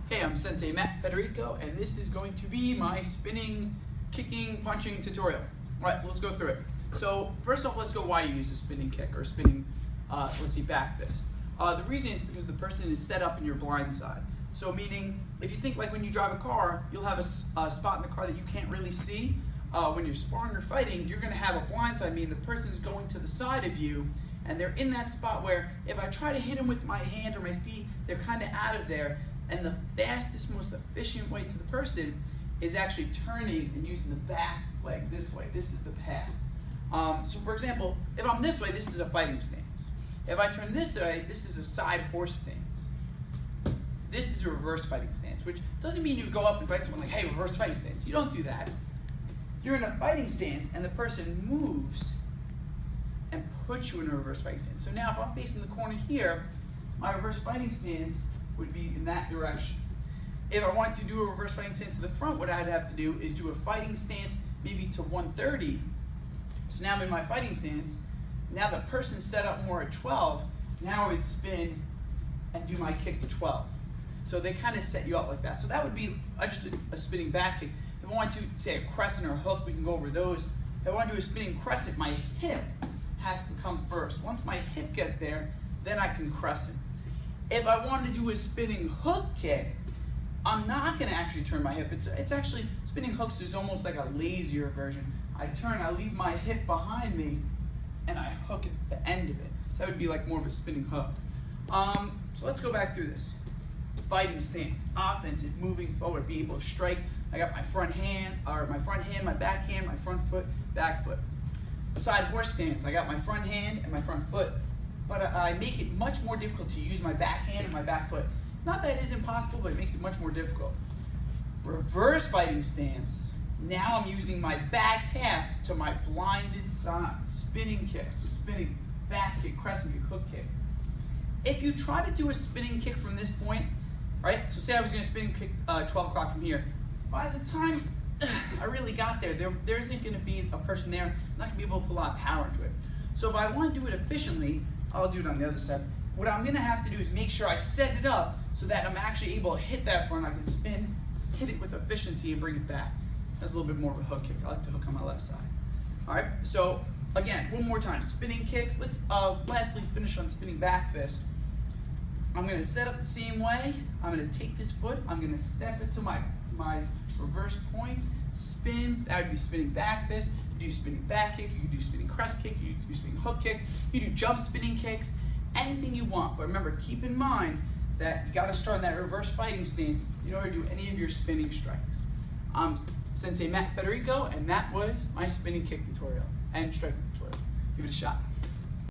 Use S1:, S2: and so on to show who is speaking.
S1: Hey, I'm Sensei Federico, and this is going to be my spinning, kicking, punching tutorial. All right, let's go through it. So first off, let's go why you use a spinning kick or spinning, let's see, back fist. The reason is because the person is set up in your blind side. So meaning, if you think like when you drive a car, you'll have a spot in the car that you can't really see. When you're sparring or fighting, you're going to have a blind side, meaning the person is going to the side of you, and they're in that spot where if I try to hit them with my hand or my feet, they're kind of out of there. And the fastest, most efficient way to the person is actually turning and using the back leg this way. This is the path. So for example, if I'm this way, this is a fighting stance. If I turn this way, this is a side horse stance. This is a reverse fighting stance, which doesn't mean you go up and fight someone like, hey, reverse fighting stance. You don't do that. You're in a fighting stance and the person moves and puts you in a reverse fighting stance. So now if I'm facing the corner here, my reverse fighting stance would be in that direction. If I want to do a reverse fighting stance to the front, what I'd have to do is do a fighting stance maybe to 130. So now I'm in my fighting stance. Now the person's set up more at 12. Now I would spin and do my kick to 12. So they kind of set you up like that. So that would be just a spinning back kick. If I want to say a crescent or a hook, we can go over those. If I want to do a spinning crescent, my hip has to come first. Once my hip gets there, then I can crescent. If I want to do a spinning hook kick, I'm not going to actually turn my hip. It's actually, spinning hooks is almost like a lazier version. I turn, I leave my hip behind me, and I hook at the end of it. So that would be like more of a spinning hook. So let's go back through this. Fighting stance, offensive, moving forward, be able to strike. I got my front hand, my back hand, my front foot, back foot. Side horse stance, I got my front hand and my front foot. But I make it much more difficult to use my back hand and my back foot. Not that it is impossible, but it makes it much more difficult. Reverse fighting stance, now I'm using my back half to my blinded side. Spinning kick, so spinning back kick, crescent kick, hook kick. If you try to do a spinning kick from this point, right, so say I was going to spinning kick 12 o'clock from here, by the time I really got there isn't going to be a person there. I'm not going to be able to pull a lot of power into it. So if I want to do it efficiently, I'll do it on the other side. What I'm going to have to do is make sure I set it up so that I'm actually able to hit that front. I can spin, hit it with efficiency, and bring it back. That's a little bit more of a hook kick. I like to hook on my left side. All right, so again, one more time. Spinning kicks. Let's lastly finish on spinning back fist. I'm going to set up the same way. I'm going to take this foot. I'm going to step it to my reverse point, spin. That would be spinning back fist. You do spinning back kick, you can do spinning crest kick, you do spinning hook kick, you do jump spinning kicks, anything you want. But remember, keep in mind that you got to start in that reverse fighting stance in order to do any of your spinning strikes. I'm Sensei Federico, and that was my spinning kick tutorial and striking tutorial. Give it a shot.